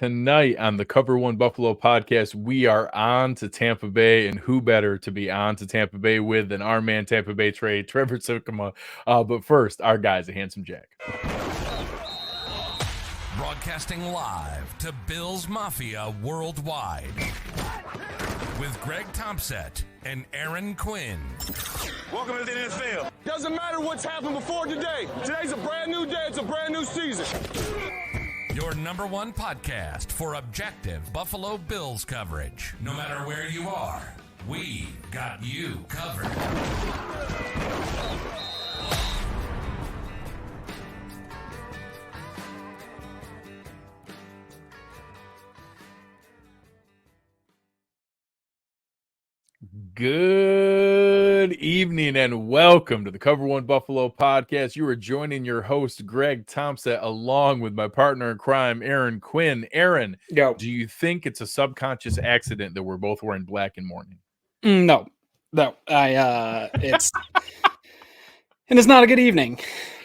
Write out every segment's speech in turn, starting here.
Tonight on the Cover One Buffalo podcast, we are on to Tampa Bay, and who better to be on to Tampa Bay with than our man Tampa Bay trade, Trevor Sikkema. But first, our guy's a handsome Jack. Broadcasting live to Bills Mafia worldwide with Greg Tompsett and Aaron Quinn. Welcome to the NFL. Doesn't matter what's happened before today. Today's a brand new day. It's a brand new season. Your number one podcast for objective Buffalo Bills coverage. No matter where you are, we got you covered. Good evening and welcome to the Cover One Buffalo podcast. You are joining your host, Greg Tompsett, along with my partner in crime, Aaron Quinn. Aaron, do you think it's a subconscious accident that we're both wearing black in mourning? No, it's and it's not a good evening,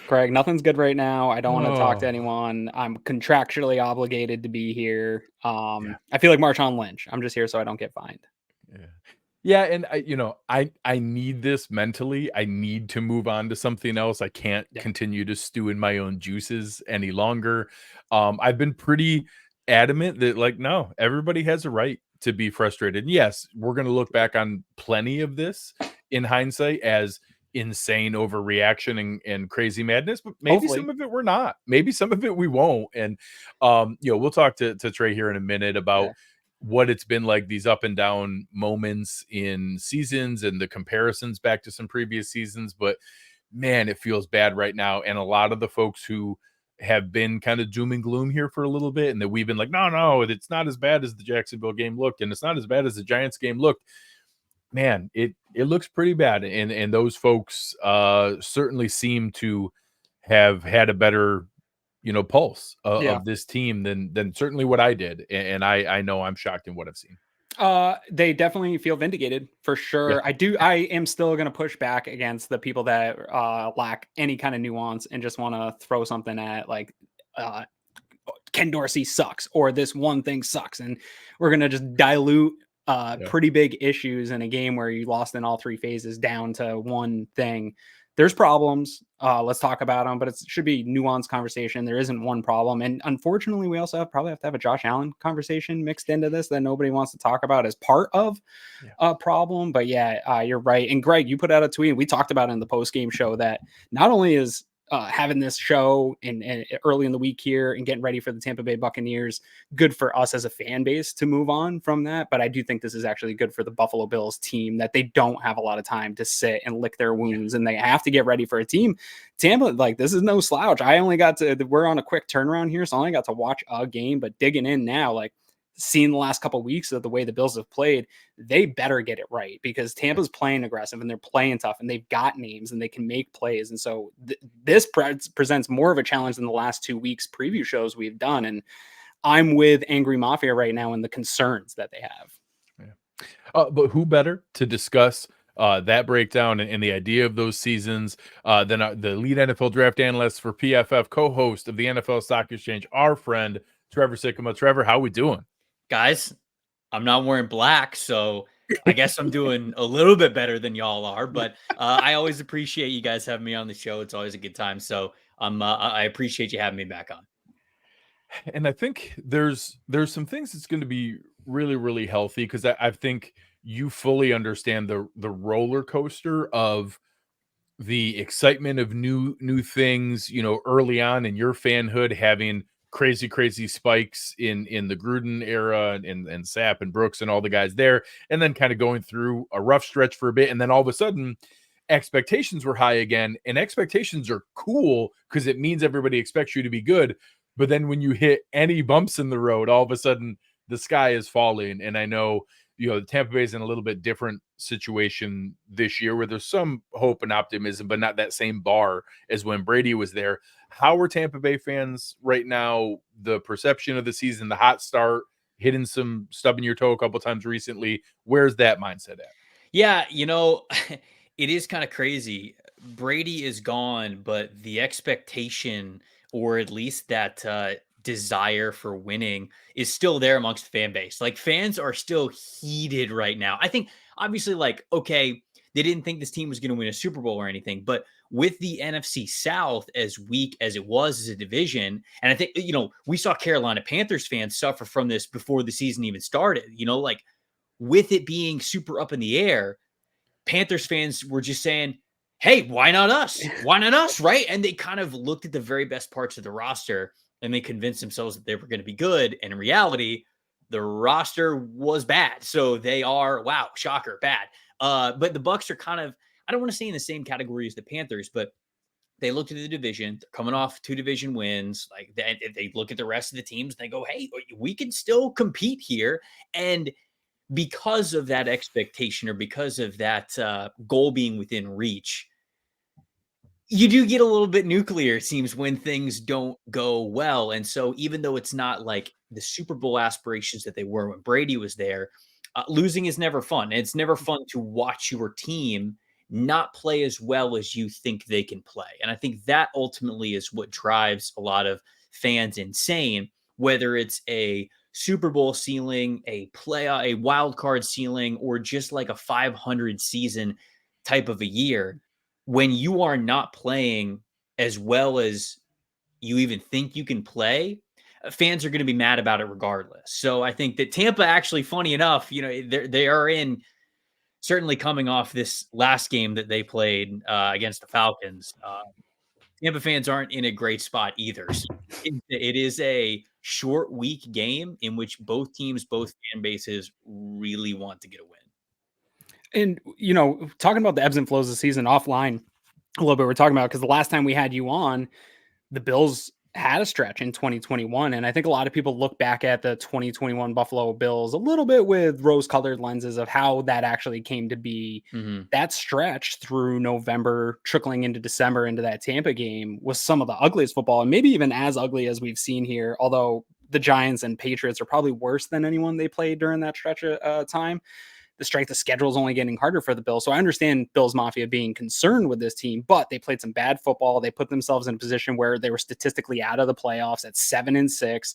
Greg. Nothing's good right now. I don't want to talk to anyone. I'm contractually obligated to be here. I feel like Marshawn Lynch. I'm just here so I don't get fined. Yeah, and I need this mentally. I need to move on to something else. I can't continue to stew in my own juices any longer. I've been pretty adamant that, no, everybody has a right to be frustrated. And yes, we're going to look back on plenty of this in hindsight as insane overreaction and crazy madness, but maybe some of it we're not. Maybe some of it we won't. And we'll talk to Trey here in a minute about what it's been like, these up and down moments in seasons and the comparisons back to some previous seasons. But man, it feels bad right now. And a lot of the folks who have been kind of doom and gloom here for a little bit, and that we've been like, no, it's not as bad as the Jacksonville game looked, and it's not as bad as the Giants game looked. Man, it looks pretty bad. And those folks certainly seem to have had a better pulse of this team than certainly what I did. And I know I'm shocked in what I've seen. They definitely feel vindicated for sure. Yeah. I am still going to push back against the people that lack any kind of nuance and just want to throw something at Ken Dorsey sucks, or this one thing sucks. And we're going to just dilute pretty big issues in a game where you lost in all three phases down to one thing. There's problems. Let's talk about them, but it should be nuanced conversation. There isn't one problem. And unfortunately, we also probably have to have a Josh Allen conversation mixed into this that nobody wants to talk about as part of a problem. But you're right. And Greg, you put out a tweet. We talked about it in the post-game show that not only is having this show and early in the week here and getting ready for the Tampa Bay Buccaneers good for us as a fan base to move on from that, but I do think this is actually good for the Buffalo Bills team, that they don't have a lot of time to sit and lick their wounds and they have to get ready for a team. Tampa, this is no slouch. We're on a quick turnaround here, so I only got to watch a game, but digging in now, seeing the last couple of weeks of the way the Bills have played, they better get it right, because Tampa's playing aggressive and they're playing tough and they've got names and they can make plays. And so this presents more of a challenge than the last 2 weeks preview shows we've done. And I'm with Angry Mafia right now and the concerns that they have. But who better to discuss that breakdown and the idea of those seasons than the lead NFL draft analyst for PFF, co-host of the NFL Stock Exchange, our friend Trevor Sikkema. Trevor, how we doing? Guys, I'm not wearing black, so I guess I'm doing a little bit better than y'all are, but I always appreciate you guys having me on the show. It's always a good time. So I appreciate you having me back on. And I think there's some things that's going to be really, really healthy, because I think you fully understand the roller coaster of the excitement of new things, early on in your fanhood, having crazy spikes in the Gruden era and Sapp and Brooks and all the guys there, and then kind of going through a rough stretch for a bit, and then all of a sudden expectations were high again. And expectations are cool because it means everybody expects you to be good, but then when you hit any bumps in the road, all of a sudden the sky is falling. And I know the Tampa Bay is in a little bit different situation this year, where there's some hope and optimism, but not that same bar as when Brady was there. How are Tampa Bay fans right now? The perception of the season, the hot start, hitting some stubbing your toe a couple times recently. Where's that mindset at? Yeah, it is kind of crazy. Brady is gone, but the expectation, or at least that desire for winning is still there amongst the fan base. Like, fans are still heated right now. I think obviously, like, okay, they didn't think this team was going to win a Super Bowl or anything, but with the NFC South as weak as it was as a division, and I think, we saw Carolina Panthers fans suffer from this before the season even started, like with it being super up in the air, Panthers fans were just saying, hey, why not us? Why not us? Right. And they kind of looked at the very best parts of the roster and they convinced themselves that they were going to be good. And in reality, the roster was bad. So they are, wow, shocker, bad. But the Bucs are kind of, I don't want to say in the same category as the Panthers, but they looked at the division. They're coming off 2 division wins. Like, they look at the rest of the teams and they go, hey, we can still compete here. And because of that expectation, or because of that goal being within reach, you do get a little bit nuclear, it seems, when things don't go well. And so even though it's not like the Super Bowl aspirations that they were when Brady was there, losing is never fun. It's never fun to watch your team not play as well as you think they can play. And I think that ultimately is what drives a lot of fans insane, whether it's a Super Bowl ceiling, a wild card ceiling, or just like a 500 season type of a year. When you are not playing as well as you even think you can play, fans are going to be mad about it regardless. So I think that Tampa, actually, funny enough, they are in, certainly coming off this last game that they played against the Falcons. Tampa fans aren't in a great spot either. So it is a short week game in which both teams, both fan bases really want to get a win. And, talking about the ebbs and flows of the season offline a little bit, we're talking about, because the last time we had you on, the Bills had a stretch in 2021. And I think a lot of people look back at the 2021 Buffalo Bills a little bit with rose-colored lenses of how that actually came to be. Mm-hmm. That stretch through November, trickling into December, into that Tampa game, was some of the ugliest football, and maybe even as ugly as we've seen here, although the Giants and Patriots are probably worse than anyone they played during that stretch of time. The strength of schedule is only getting harder for the Bills. So I understand Bills Mafia being concerned with this team, but they played some bad football. They put themselves in a position where they were statistically out of the playoffs at 7-6.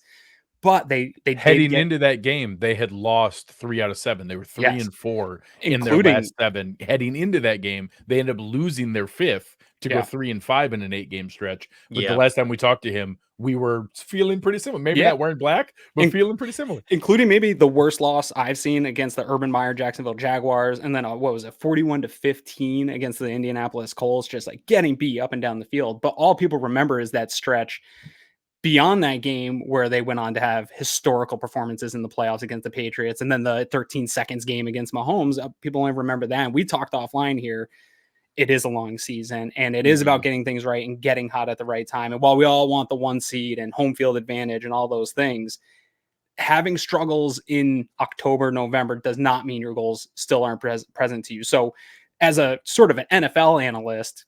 But they heading into that game, they had lost 3 out of 7. They were 3-4 in their last 7. Heading into that game, they ended up losing their 5th to go 3-5 in an 8-game stretch. But the last time we talked to him, we were feeling pretty similar. Maybe not wearing black, but feeling pretty similar. Including maybe the worst loss I've seen against the Urban Meyer Jacksonville Jaguars. And then, 41-15 against the Indianapolis Colts, just like getting beat up and down the field. But all people remember is that stretch beyond that game where they went on to have historical performances in the playoffs against the Patriots. And then the 13 seconds game against Mahomes, people only remember that. And we talked offline here. It is a long season, and it is about getting things right and getting hot at the right time. And while we all want the 1 seed and home field advantage and all those things, having struggles in October, November does not mean your goals still aren't present to you. So as a sort of an NFL analyst,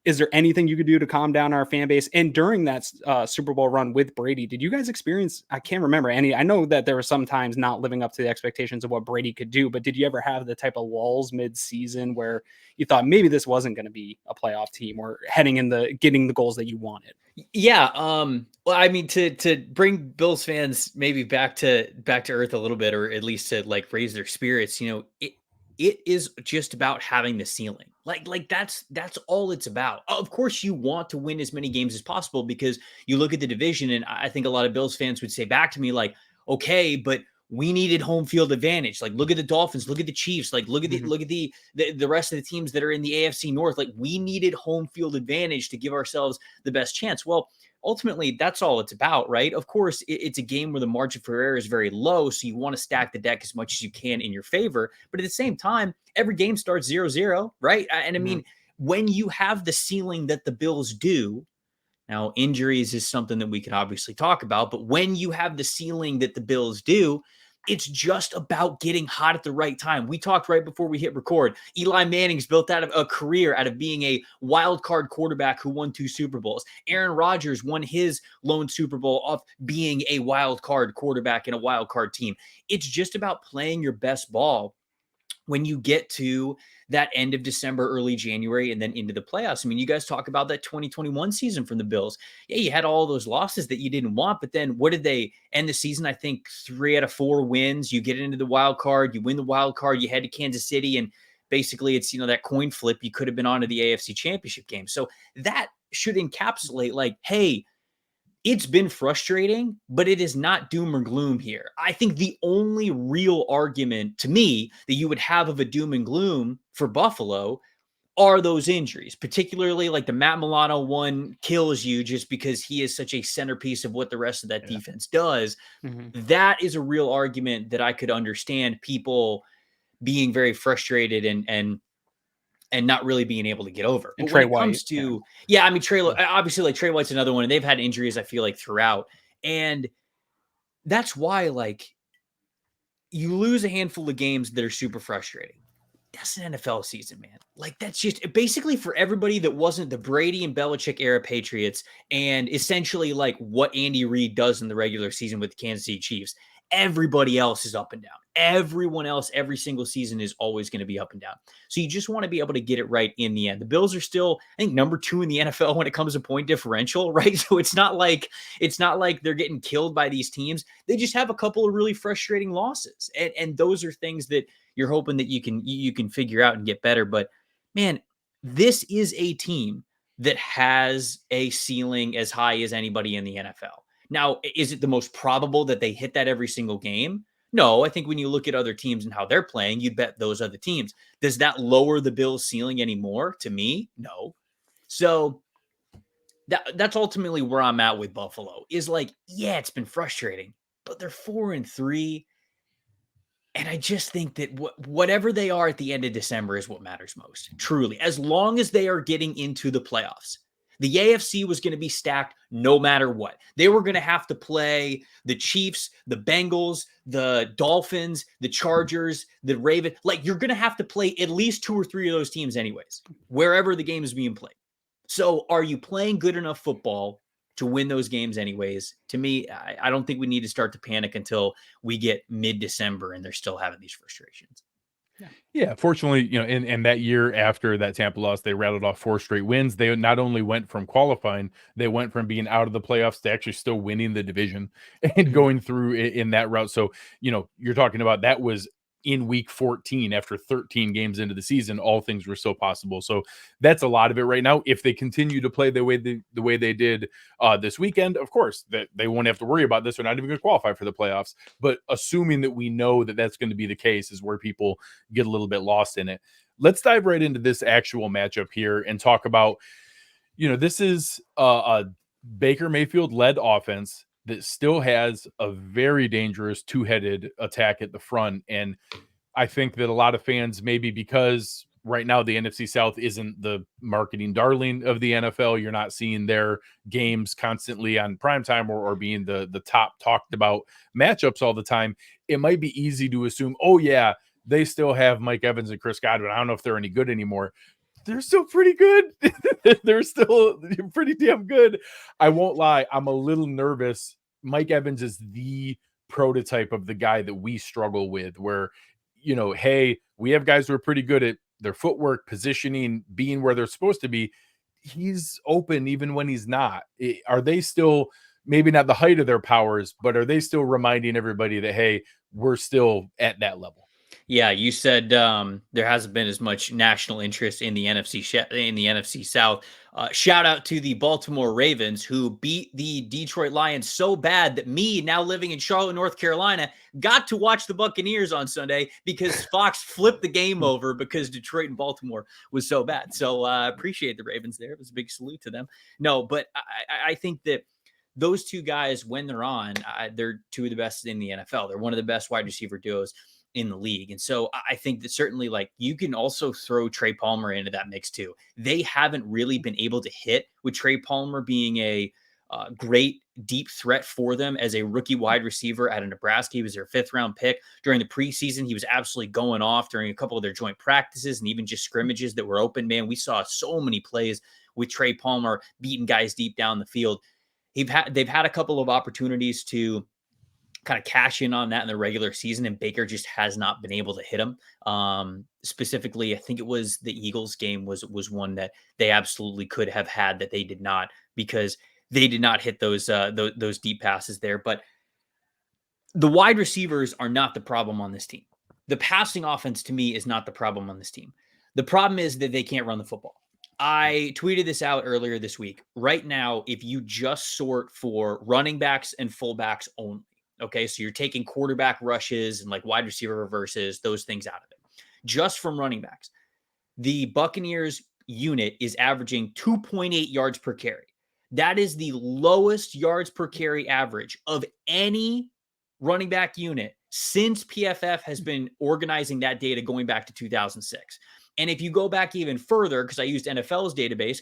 is there anything you could do to calm down our fan base? And during that Super Bowl run with Brady, did you guys experience, I can't remember any, I know that there were some times not living up to the expectations of what Brady could do, but did you ever have the type of lulls mid-season where you thought maybe this wasn't going to be a playoff team or heading in getting the goals that you wanted? Yeah. Well, I mean, to bring Bills fans maybe back to earth a little bit, or at least to like raise their spirits, it is just about having the ceiling. Like that's all it's about. Of course, you want to win as many games as possible because you look at the division, and I think a lot of Bills fans would say back to me like, okay, but we needed home field advantage. Like, look at the Dolphins, look at the Chiefs, like look at the rest of the teams that are in the AFC North. Like, we needed home field advantage to give ourselves the best chance. Well, ultimately, that's all it's about, right? Of course, it's a game where the margin for error is very low, so you want to stack the deck as much as you can in your favor. But at the same time, every game starts 0-0, right? And I mean, when you have the ceiling that the Bills do, now injuries is something that we could obviously talk about, but when you have the ceiling that the Bills do, it's just about getting hot at the right time. We talked right before we hit record. Eli Manning's built out of a career out of being a wild card quarterback who won 2 Super Bowls. Aaron Rodgers won his lone Super Bowl off being a wild card quarterback in a wild card team. It's just about playing your best ball when you get to that end of December, early January, and then into the playoffs. I mean, you guys talk about that 2021 season from the Bills. Yeah, you had all those losses that you didn't want, but then what did they end the season? I think 3 out of 4 wins. You get into the wild card, you win the wild card, you head to Kansas City, and basically it's, that coin flip. You could have been on to the AFC Championship game. So that should encapsulate like, hey, it's been frustrating, but it is not doom or gloom here. I think the only real argument to me that you would have of a doom and gloom for Buffalo are those injuries, particularly like the Matt Milano one kills you just because he is such a centerpiece of what the rest of that defense does. That is a real argument that I could understand people being very frustrated and not really being able to get over. And But Trey when it comes to, I mean, obviously like Trey White's another one, and they've had injuries, I feel like, throughout. And that's why, like, you lose a handful of games that are super frustrating. That's an NFL season, man. Like, that's just basically for everybody that wasn't the Brady and Belichick era Patriots, and essentially like what Andy Reid does in the regular season with the Kansas City Chiefs. Everybody else is up and down. Everyone else, every single season is always going to be up and down. So you just want to be able to get it right in the end. The Bills are still, I think, number 2 in the NFL when it comes to point differential, right? So it's not like they're getting killed by these teams. They just have a couple of really frustrating losses. And those are things that you're hoping that you can figure out and get better. But man, this is a team that has a ceiling as high as anybody in the NFL. Now, is it the most probable that they hit that every single game? No, I think when you look at other teams and how they're playing, you'd bet those other teams. Does that lower the Bills' ceiling anymore? To me, no. So that's ultimately where I'm at with Buffalo is like, yeah, it's been frustrating, but they're 4-3. And I just think that whatever they are at the end of December is what matters most, truly, as long as they are getting into the playoffs. The AFC was going to be stacked no matter what. They were going to have to play the Chiefs, the Bengals, the Dolphins, the Chargers, the Ravens. Like, you're going to have to play at least 2 or 3 of those teams anyways, wherever the game is being played. So are you playing good enough football to win those games anyways? To me, I don't think we need to start to panic until we get mid-December and they're still having these frustrations. Yeah, fortunately, in that year after that Tampa loss, they rattled off 4 straight wins. They not only went from qualifying, they went from being out of the playoffs to actually still winning the division and going through in that route. So, you're talking about that was in week 14 after 13 games into the season. All things were still possible. So that's a lot of it right now. If they continue to play the way they did this weekend, of course, that they won't have to worry about this. They're not even going to qualify for the playoffs. But assuming that we know that that's going to be the case is where people get a little bit lost in it. Let's dive right into this actual matchup here and talk about, this is a Baker Mayfield led offense that still has a very dangerous 2-headed attack at the front. And I think that a lot of fans, maybe because right now the NFC South isn't the marketing darling of the NFL, you're not seeing their games constantly on primetime or being the top talked about matchups all the time. It might be easy to assume, oh yeah, they still have Mike Evans and Chris Godwin. I don't know if they're any good anymore. They're still pretty good. They're still pretty damn good. I won't lie. I'm a little nervous. Mike Evans is the prototype of the guy that we struggle with where, hey, we have guys who are pretty good at their footwork, positioning, being where they're supposed to be. He's open even when he's not. Are they still maybe not the height of their powers, but are they still reminding everybody that, hey, we're still at that level? Yeah, you said there hasn't been as much national interest in the NFC South. Shout out to the Baltimore Ravens, who beat the Detroit Lions so bad that me, now living in Charlotte, North Carolina, got to watch the Buccaneers on Sunday because Fox flipped the game over because Detroit and Baltimore was so bad. So I appreciate the Ravens there. It was a big salute to them. No, but I think that those two guys, when they're on, they're 2 of the best in the NFL. They're one of the best wide receiver duos in the league. And so I think that certainly, like, you can also throw Trey Palmer into that mix too. They haven't really been able to hit with Trey Palmer being a great deep threat for them as a rookie wide receiver out of Nebraska. He was their 5th round pick during the preseason. He was absolutely going off during a couple of their joint practices and even just scrimmages that were open. Man, we saw so many plays with Trey Palmer beating guys deep down the field. They've had a couple of opportunities to kind of cash in on that in the regular season, and Baker just has not been able to hit him. Specifically, I think it was the Eagles game was one that they absolutely could have had that they did not, because they did not hit those deep passes there. But the wide receivers are not the problem on this team. The passing offense, to me, is not the problem on this team. The problem is that they can't run the football. I tweeted this out earlier this week. Right now, if you just sort for running backs and fullbacks only, okay, so you're taking quarterback rushes and like wide receiver reverses, those things out of it, just from running backs, the Buccaneers unit is averaging 2.8 yards per carry. That is the lowest yards per carry average of any running back unit since PFF has been organizing that data going back to 2006. And if you go back even further, because I used NFL's database,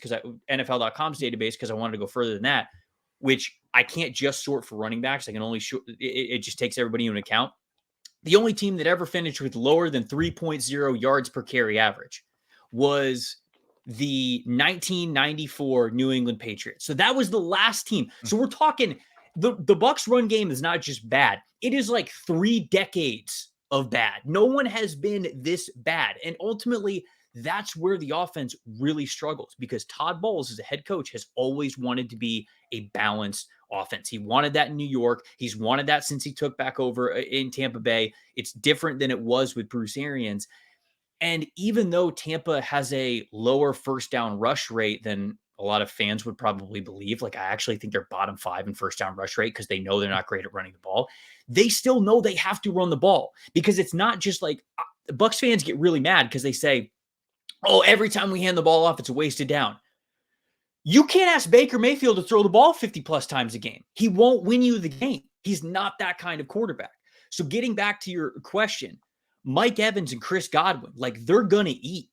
NFL.com's database, because I wanted to go further than that, which I can't just sort for running backs. I can only it just takes everybody into account. The only team that ever finished with lower than 3.0 yards per carry average was the 1994 New England Patriots. So that was the last team. So we're talking the Bucs run game is not just bad. It is like 3 decades of bad. No one has been this bad. And ultimately, that's where the offense really struggles, because Todd Bowles, as a head coach, has always wanted to be a balanced offense. He wanted that in New York. He's wanted that since he took back over in Tampa Bay. It's different than it was with Bruce Arians. And even though Tampa has a lower first down rush rate than a lot of fans would probably believe, like I actually think they're bottom 5 in first down rush rate because they know they're not great at running the ball. They still know they have to run the ball, because it's not just like Bucs fans get really mad because they say, oh, every time we hand the ball off, it's a wasted down. You can't ask Baker Mayfield to throw the ball 50 plus times a game. He won't win you the game. He's not that kind of quarterback. So getting back to your question, Mike Evans and Chris Godwin, like they're going to eat,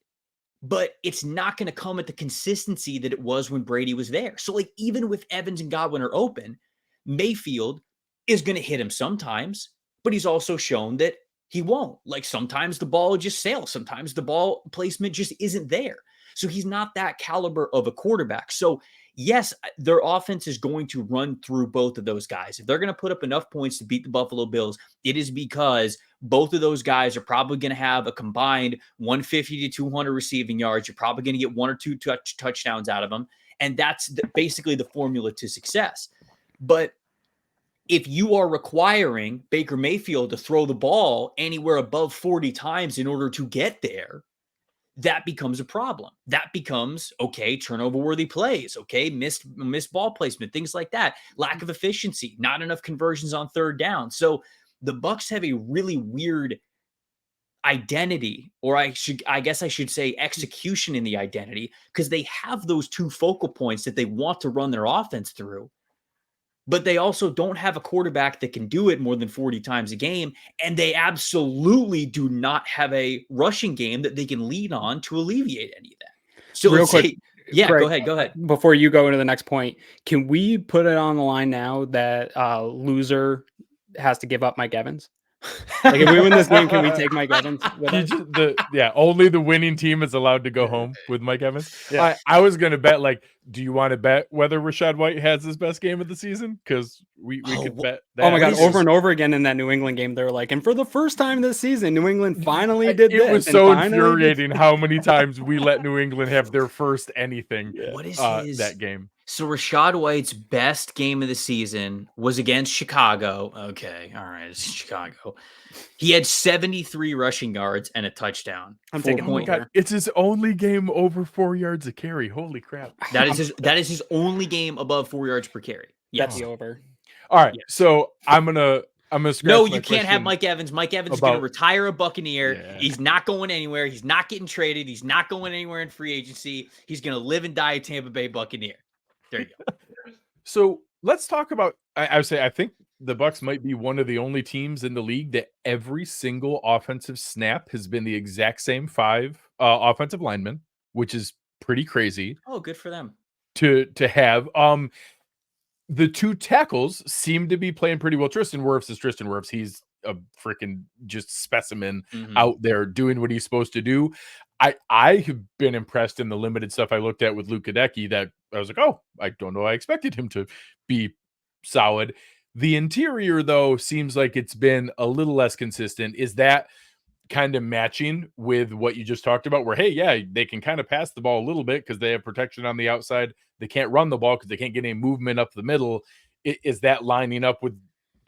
but it's not going to come at the consistency that it was when Brady was there. So like even with Evans and Godwin are open, Mayfield is going to hit him sometimes, but he's also shown that he won't. Like sometimes the ball just sails. Sometimes the ball placement just isn't there. So he's not that caliber of a quarterback. So yes, their offense is going to run through both of those guys. If they're going to put up enough points to beat the Buffalo Bills, it is because both of those guys are probably going to have a combined 150 to 200 receiving yards. You're probably going to get 1 or 2 touchdowns out of them. And that's basically the formula to success. But if you are requiring Baker Mayfield to throw the ball anywhere above 40 times in order to get there, that becomes a problem. That becomes, okay, turnover-worthy plays, okay, missed ball placement, things like that, lack of efficiency, not enough conversions on third down. So the Bucs have a really weird identity, or I guess I should say execution in the identity, because they have those 2 focal points that they want to run their offense through, but they also don't have a quarterback that can do it more than 40 times a game. And they absolutely do not have a rushing game that they can lean on to alleviate any of that. So real quick, yeah, Greg, go ahead. Before you go into the next point, can we put it on the line now that loser has to give up Mike Evans? Like if we win this game, can we take Mike Evans with us? Only the winning team is allowed to go home with Mike Evans. Yeah. I was gonna bet, like, do you want to bet whether Rachaad White has his best game of the season? Because we could bet that. Oh my god, over and over again in that New England game, they were like, and for the first time this season, New England finally did this. It was so infuriating how many times we let New England have their first anything. What is that game? So Rachaad White's best game of the season was against Chicago. Okay, all right, it's Chicago. He had 73 rushing yards and a touchdown. I'm taking Oh my god, it's his only game over 4 yards a carry. Holy crap! That is his only game above 4 yards per carry. Yes. That's the over. All right, so I'm gonna scratch. No, you can't have Mike Evans. Mike Evans is going to retire a Buccaneer. Yeah. He's not going anywhere. He's not getting traded. He's not going anywhere in free agency. He's going to live and die a Tampa Bay Buccaneer. There you go. So let's talk about. I think the Bucs might be one of the only teams in the league that every single offensive snap has been the exact same 5 offensive linemen, which is pretty crazy. Oh, good for them. To have. The 2 tackles seem to be playing pretty well. Tristan Wirfs. He's a freaking just specimen out there doing what he's supposed to do. I have been impressed in the limited stuff I looked at with Luke Gadecki that I was like, oh, I don't know. I expected him to be solid. The interior, though, seems like it's been a little less consistent. Is that kind of matching with what you just talked about, where, hey, yeah, they can kind of pass the ball a little bit because they have protection on the outside. They can't run the ball because they can't get any movement up the middle. Is that lining up with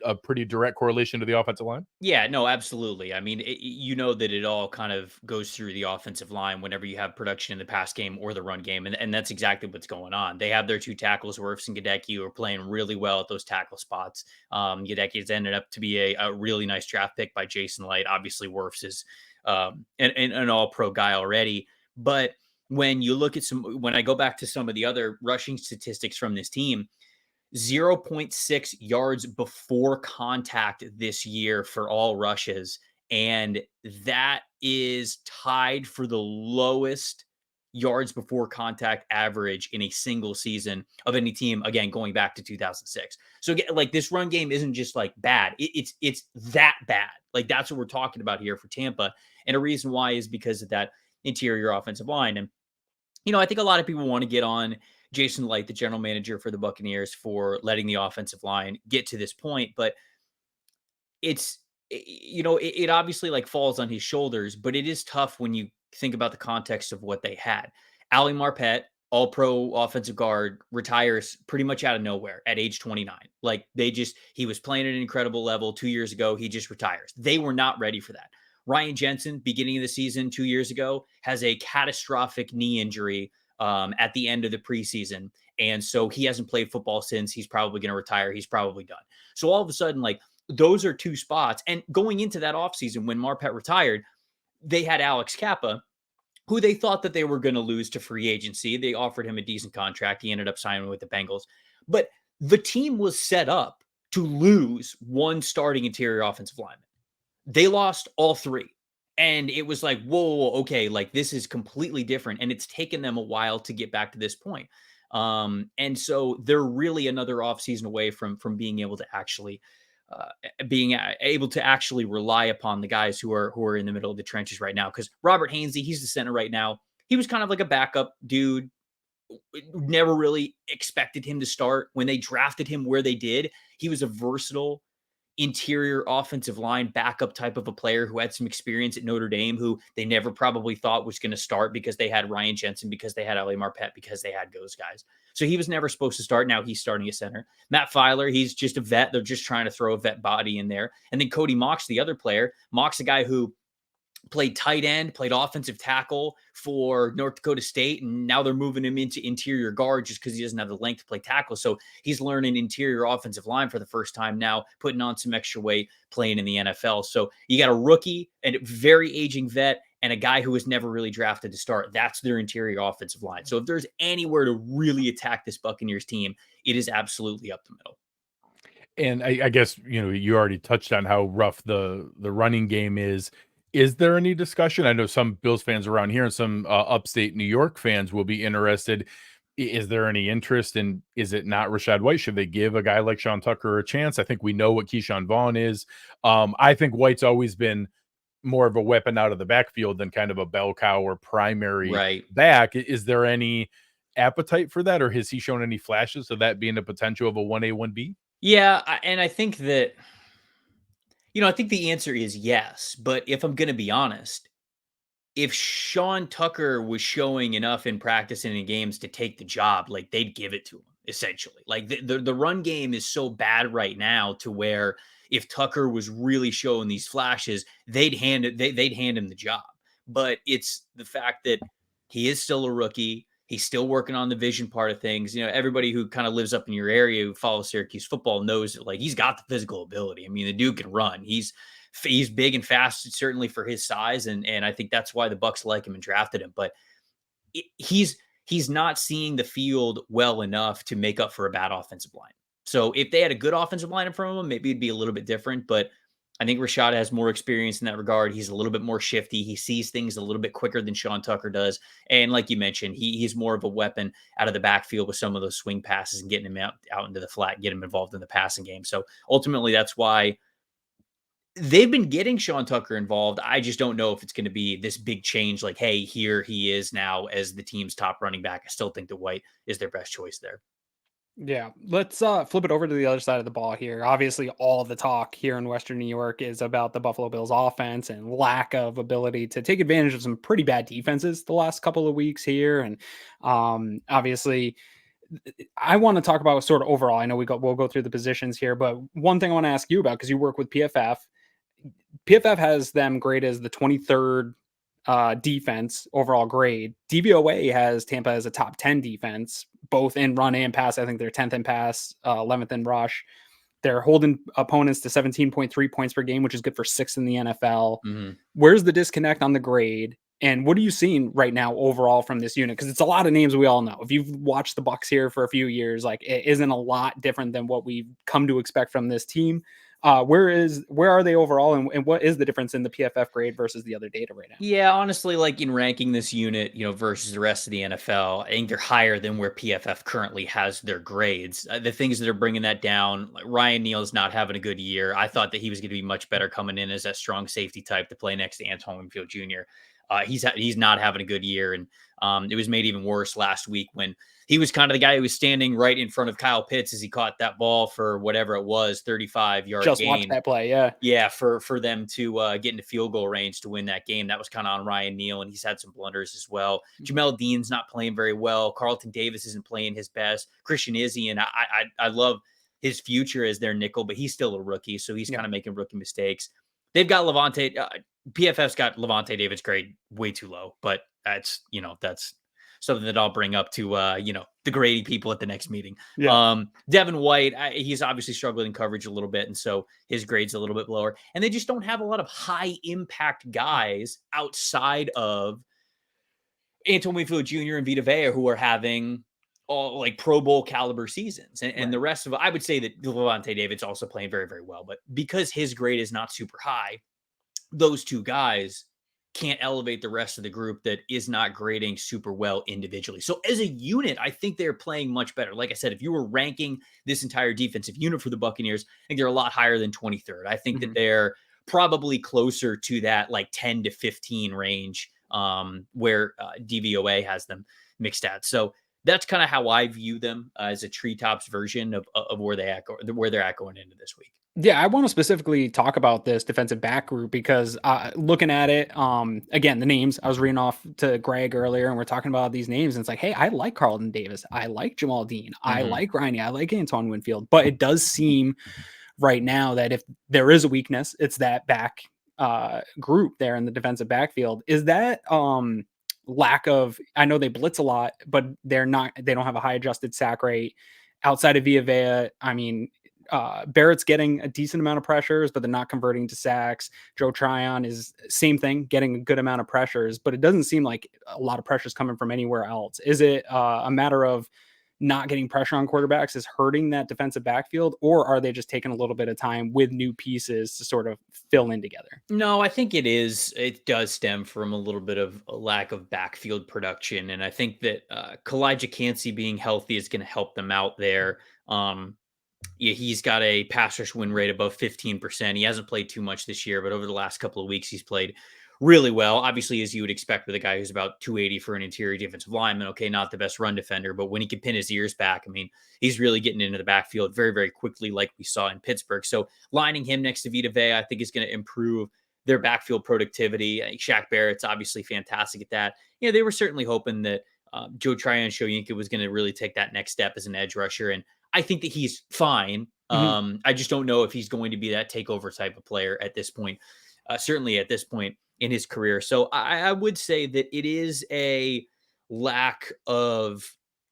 a pretty direct correlation to the offensive line? Yeah, no, absolutely. I mean, you know that it all kind of goes through the offensive line whenever you have production in the pass game or the run game, and that's exactly what's going on. They have their two tackles, Wirfs and Gadecki, who are playing really well at those tackle spots. Gadecki's ended up to be a really nice draft pick by Jason Light. Obviously, Wirfs is an all-pro guy already, but when you look at when I go back to some of the other rushing statistics from this team, 0.6 yards before contact this year for all rushes. And that is tied for the lowest yards before contact average in a single season of any team, again, going back to 2006. So like, this run game isn't just like bad. It's that bad. Like, that's what we're talking about here for Tampa. And a reason why is because of that interior offensive line. And, I think a lot of people want to get on Jason Light, the general manager for the Buccaneers, for letting the offensive line get to this point. But it obviously like falls on his shoulders, but it is tough when you think about the context of what they had. Ali Marpet, all pro offensive guard, retires pretty much out of nowhere at age 29. Like, he was playing at an incredible level 2 years ago. He just retires. They were not ready for that. Ryan Jensen, beginning of the season 2 years ago, has a catastrophic knee injury at the end of the preseason. And so he hasn't played football since. He's probably going to retire. He's probably done. So all of a sudden, like, those are two spots. And going into that offseason, when Marpet retired, they had Alex Kappa, who they thought that they were going to lose to free agency. They offered him a decent contract. He ended up signing with the Bengals. But the team was set up to lose one starting interior offensive lineman. They lost all three. And it was like, whoa, okay, like, this is completely different. And it's taken them a while to get back to this point. And so they're really another offseason away from being able to actually rely upon the guys who are in the middle of the trenches right now. Because Robert Hainsey, he's the center right now. He was kind of like a backup dude. Never really expected him to start. When they drafted him where they did, he was a versatile interior offensive line backup type of a player who had some experience at Notre Dame, who they never probably thought was going to start because they had Ryan Jensen, because they had Ali Marpet, because they had those guys. So he was never supposed to start. Now he's starting a center. Matt Filer, he's just a vet. They're just trying to throw a vet body in there. And then Cody Mox, the other player. Mox, a guy who played tight end, played offensive tackle for North Dakota State, and now they're moving him into interior guard just because he doesn't have the length to play tackle. So he's learning interior offensive line for the first time now, putting on some extra weight, playing in the NFL. So you got a rookie and a very aging vet and a guy who was never really drafted to start. That's their interior offensive line. So if there's anywhere to really attack this Buccaneers team, it is absolutely up the middle. And I guess, you already touched on how rough the running game is. Is there any discussion? I know some Bills fans around here and some upstate New York fans will be interested. Is there any interest in, is it not Rachaad White? Should they give a guy like Sean Tucker a chance? I think we know what Keyshawn Vaughn is. I think White's always been more of a weapon out of the backfield than kind of a bell cow or primary back. Is there any appetite for that, or has he shown any flashes of that being a potential of a 1A, 1B? Yeah, and I think that, I think the answer is yes. But if I'm going to be honest, if Sean Tucker was showing enough in practice and in games to take the job, like, they'd give it to him, essentially. Like, the run game is so bad right now to where if Tucker was really showing these flashes, they'd hand him the job. But it's the fact that he is still a rookie. He's still working on the vision part of things. Everybody who kind of lives up in your area who follows Syracuse football knows that, like, he's got the physical ability. I mean, the dude can run. He's big and fast, certainly for his size, and I think that's why the Bucs like him and drafted him. But he's not seeing the field well enough to make up for a bad offensive line. So if they had a good offensive line in front of him, maybe it'd be a little bit different. But I think Rachaad has more experience in that regard. He's a little bit more shifty. He sees things a little bit quicker than Sean Tucker does. And like you mentioned, he's more of a weapon out of the backfield with some of those swing passes and getting him out into the flat, get him involved in the passing game. So ultimately, that's why they've been getting Sean Tucker involved. I just don't know if it's going to be this big change. Like, hey, here he is now as the team's top running back. I still think that White is their best choice there. Yeah, let's flip it over to the other side of the ball here. Obviously, all the talk here in Western New York is about the Buffalo Bills offense and lack of ability to take advantage of some pretty bad defenses the last couple of weeks here. And obviously, I want to talk about sort of overall. I know we'll go through the positions here, but one thing I want to ask you about, because you work with PFF. PFF has them graded as the 23rd defense overall grade. DVOA has Tampa as a top 10 defense, both in run and pass. I think they're 10th in pass, 11th in rush. They're holding opponents to 17.3 points per game, which is good for 6th in the NFL. Mm-hmm. Where's the disconnect on the grade? And what are you seeing right now overall from this unit? Because it's a lot of names we all know. If you've watched the Bucs here for a few years, like it isn't a lot different than what we've come to expect from this team. Where are they overall, and what is the difference in the PFF grade versus the other data right now? Yeah, honestly, like in ranking this unit, versus the rest of the NFL, I think they're higher than where PFF currently has their grades. The things that are bringing that down, like Ryan Neal's not having a good year. I thought that he was going to be much better coming in as that strong safety type to play next to Antoine Winfield Jr. He's not having a good year, and it was made even worse last week when he was kind of the guy who was standing right in front of Kyle Pitts as he caught that ball for whatever it was, 35-yard Just gain. watch that play, yeah. Yeah, for them to get into field goal range to win that game. That was kind of on Ryan Neal, and he's had some blunders as well. Jamel Dean's not playing very well. Carlton Davis isn't playing his best. Christian Izzy, and I love his future as their nickel, but he's still a rookie, so he's kind of making rookie mistakes. They've got Levante. PFF's got Levante David's grade way too low, but that's something that I'll bring up to, the grady people at the next meeting. Yeah. Devin White, he's obviously struggling in coverage a little bit, and so his grade's a little bit lower. And they just don't have a lot of high impact guys outside of Antoine Winfield Jr. and Vita Vea who are having all like Pro Bowl caliber seasons. And the rest of it, I would say that Levante David's also playing very, very well. But because his grade is not super high, those two guys can't elevate the rest of the group that is not grading super well individually. So as a unit, I think they're playing much better. Like I said, if you were ranking this entire defensive unit for the Buccaneers, I think they're a lot higher than 23rd. I think that they're probably closer to that like 10 to 15 range where DVOA has them mixed at. So that's kind of how I view them as a treetops version of where they're at going into this week. Yeah, I want to specifically talk about this defensive back group because looking at it, again, the names, I was reading off to Greg earlier and we're talking about these names. And it's like, hey, I like Carlton Davis. I like Jamal Dean. I like Riney. I like Antoine Winfield. But it does seem right now that if there is a weakness, it's that back group there in the defensive backfield. Is that lack of, I know they blitz a lot, but they don't have a high adjusted sack rate outside of Vita Vea. I mean, Barrett's getting a decent amount of pressures, but they're not converting to sacks. Joe Tryon is same thing, getting a good amount of pressures, but it doesn't seem like a lot of pressures coming from anywhere else. Is it a matter of not getting pressure on quarterbacks is hurting that defensive backfield, or are they just taking a little bit of time with new pieces to sort of fill in together? No, I think it does stem from a little bit of a lack of backfield production. And I think that Kalijah Cansey being healthy is going to help them out there. Yeah, he's got a pass rush win rate above 15%. He hasn't played too much this year, but over the last couple of weeks, he's played really well. Obviously, as you would expect with a guy who's about 280 for an interior defensive lineman. Okay, not the best run defender, but when he can pin his ears back, I mean, he's really getting into the backfield very, very quickly, like we saw in Pittsburgh. So lining him next to Vita Vea, I think is going to improve their backfield productivity. Shaq Barrett's obviously fantastic at that. Yeah, they were certainly hoping that Joe Tryon-Shoyinka was going to really take that next step as an edge rusher. And I think that he's fine. I just don't know if he's going to be that takeover type of player at this point, certainly at this point in his career. So I would say that it is a lack of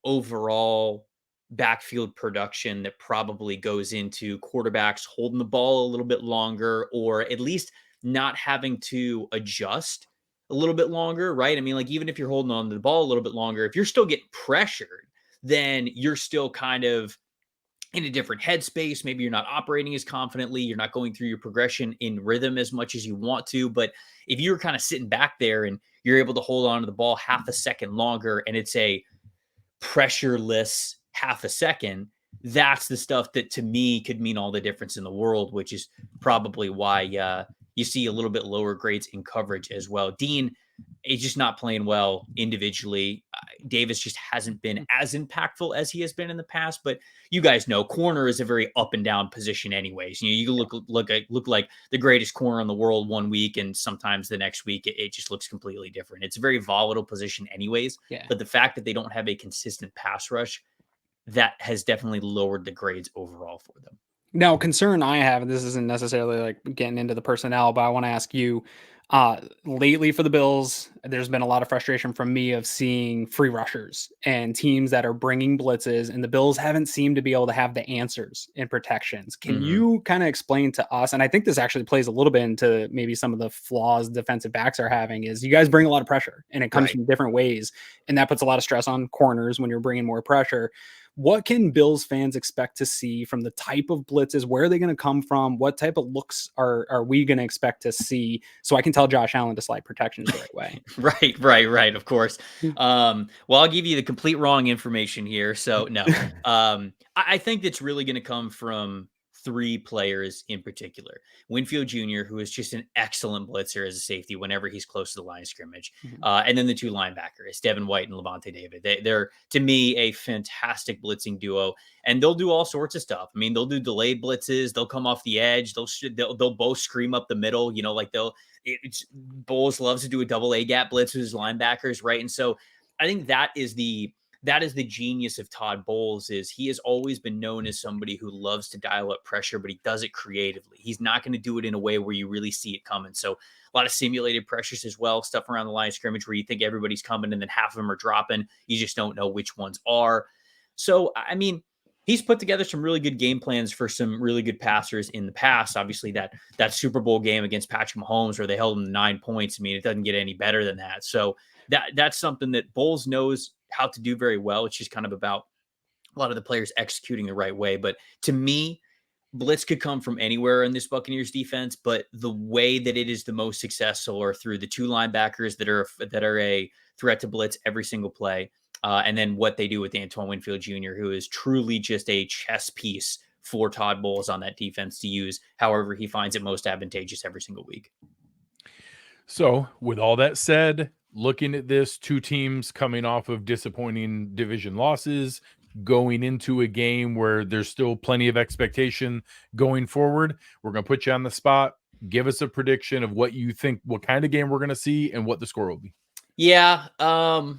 overall backfield production that probably goes into quarterbacks holding the ball a little bit longer, or at least not having to adjust a little bit longer, right? I mean, like even if you're holding on to the ball a little bit longer, if you're still getting pressured, then you're still kind of in a different headspace. Maybe you're not operating as confidently. You're not going through your progression in rhythm as much as you want to. But if you're kind of sitting back there and you're able to hold on to the ball half a second longer and it's a pressureless half a second, that's the stuff that to me could mean all the difference in the world, which is probably why you see a little bit lower grades in coverage as well. Dean, He's just not playing well individually. Davis just hasn't been as impactful as he has been in the past, but you guys know corner is a very up and down position anyways. You look like the greatest corner in the world one week, and sometimes the next week it just looks completely different. It's a very volatile position anyways, but the fact that they don't have a consistent pass rush, that has definitely lowered the grades overall for them. Now, concern I have, and this isn't necessarily like getting into the personnel, but I want to ask you, lately for the Bills, there's been a lot of frustration from me of seeing free rushers and teams that are bringing blitzes, and the Bills haven't seemed to be able to have the answers in protections. Can you kind of explain to us, and I think this actually plays a little bit into maybe some of the flaws defensive backs are having, is you guys bring a lot of pressure and it comes from different ways, and that puts a lot of stress on corners when you're bringing more pressure. What can Bills fans expect to see from the type of blitzes? Where are they going to come from? What type of looks are we going to expect to see? So I can tell Josh Allen to slide protections the right way. Right. Of course. Well, I'll give you the complete wrong information here. So no, I think that's really going to come from three players in particular. Winfield Jr., who is just an excellent blitzer as a safety whenever he's close to the line of scrimmage. And then the two linebackers, Devin White and Levante David. They're, to me, a fantastic blitzing duo, and they'll do all sorts of stuff. I mean, they'll do delayed blitzes. They'll come off the edge. They'll both scream up the middle. Bowles loves to do a double A gap blitz with his linebackers, right? And so I think that is the genius of Todd Bowles. Is he has always been known as somebody who loves to dial up pressure, but he does it creatively. He's not going to do it in a way where you really see it coming. So a lot of simulated pressures as well, stuff around the line of scrimmage where you think everybody's coming and then half of them are dropping. You just don't know which ones are. So, I mean, he's put together some really good game plans for some really good passers in the past. Obviously, that Super Bowl game against Patrick Mahomes where they held him to 9 points. I mean, it doesn't get any better than that. So that's something that Bowles knows how to do very well. It's just kind of about a lot of the players executing the right way. But to me, blitz could come from anywhere in this Buccaneers defense, but the way that it is the most successful are through the two linebackers that are a threat to blitz every single play. And then what they do with Antoine Winfield Jr., who is truly just a chess piece for Todd Bowles on that defense to use however he finds it most advantageous every single week. So with all that said, looking at this, two teams coming off of disappointing division losses, going into a game where there's still plenty of expectation going forward, we're going to put you on the spot. Give us a prediction of what you think, what kind of game we're going to see and what the score will be. Yeah. I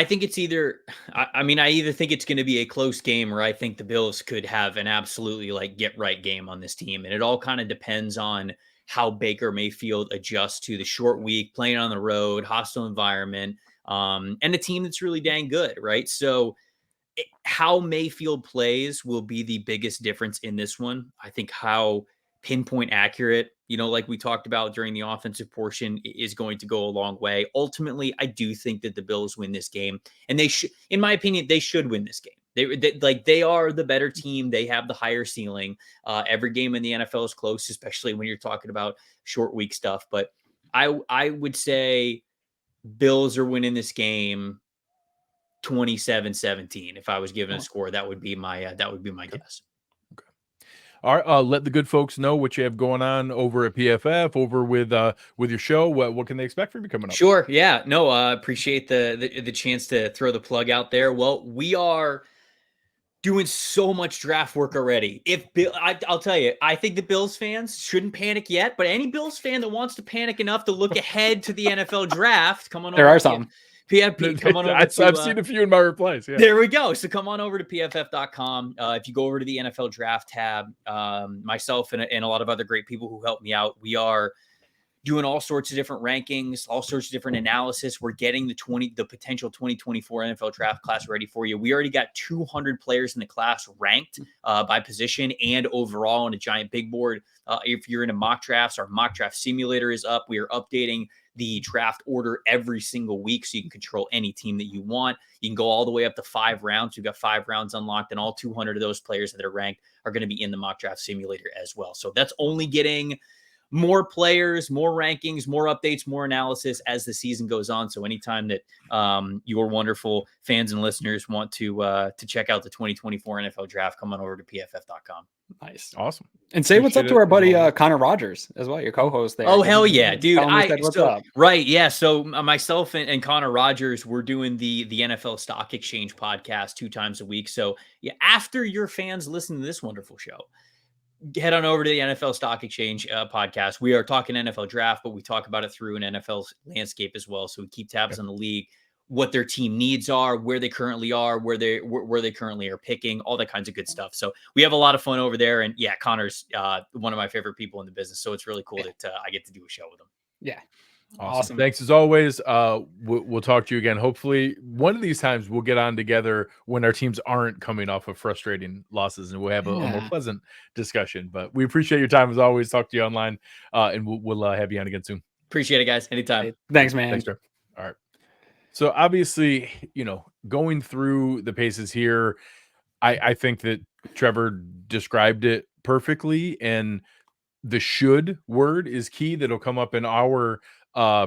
think it's either, I either think it's going to be a close game, or I think the Bills could have an absolutely get right game on this team. And it all kind of depends on how Baker Mayfield adjusts to the short week, playing on the road, hostile environment, and a team that's really dang good, right? So how Mayfield plays will be the biggest difference in this one. I think how pinpoint accurate, like we talked about during the offensive portion, is going to go a long way. Ultimately, I do think that the Bills win this game, and they should, in my opinion, they should win this game. They are the better team. They have the higher ceiling. Every game in the NFL is close, especially when you're talking about short week stuff. But I would say Bills are winning this game 27-17. If I was given a score, that would be my guess. All right, let the good folks know what you have going on over at PFF, over with your show. What can they expect from you coming up? Sure. Yeah. No, appreciate the chance to throw the plug out there. Well, we are doing so much draft work already. I'll tell you, I think the Bills fans shouldn't panic yet, but any Bills fan that wants to panic enough to look ahead to the NFL draft, come on over. There are some. PFP, come on over. I've seen a few in my replies. Yeah. There we go. So come on over to pff.com. If you go over to the NFL draft tab, myself and a lot of other great people who help me out, we are doing all sorts of different rankings, all sorts of different analysis. We're getting the potential 2024 NFL draft class ready for you. We already got 200 players in the class ranked by position and overall on a giant big board. If you're in a mock drafts, our mock draft simulator is up. We are updating the draft order every single week, so you can control any team that you want. You can go all the way up to 5 rounds. We've got 5 rounds unlocked, and all 200 of those players that are ranked are going to be in the mock draft simulator as well. So that's only getting more players, more rankings, more updates, more analysis as the season goes on. So anytime that your wonderful fans and listeners want to check out the 2024 NFL draft, come on over to pff.com. Nice. Awesome. And say what's up Appreciate to it, our as buddy always. Connor Rogers as well, your co-host there. Oh, hell yeah, dude. Tell him we said what's up. Right, yeah. So myself and Connor Rogers, we're doing the NFL Stock Exchange podcast 2 times a week. So yeah, after your fans listen to this wonderful show, head on over to the NFL Stock Exchange podcast. We are talking NFL draft, but we talk about it through an NFL landscape as well. So we keep tabs on the league, what their team needs are, where they currently are, where they currently are picking, all that kinds of good stuff. So we have a lot of fun over there. And yeah, Connor's one of my favorite people in the business. So it's really cool that I get to do a show with him. Yeah. Awesome. Thanks as always. We'll talk to you again. Hopefully one of these times we'll get on together when our teams aren't coming off of frustrating losses, and we'll have a more pleasant discussion. But we appreciate your time as always. Talk to you online, and we'll have you on again soon. Appreciate it, guys. Anytime. Hey, thanks, man. Thanks, Trevor. All right. So obviously, going through the paces here, I think that Trevor described it perfectly, and the should word is key. That'll come up in our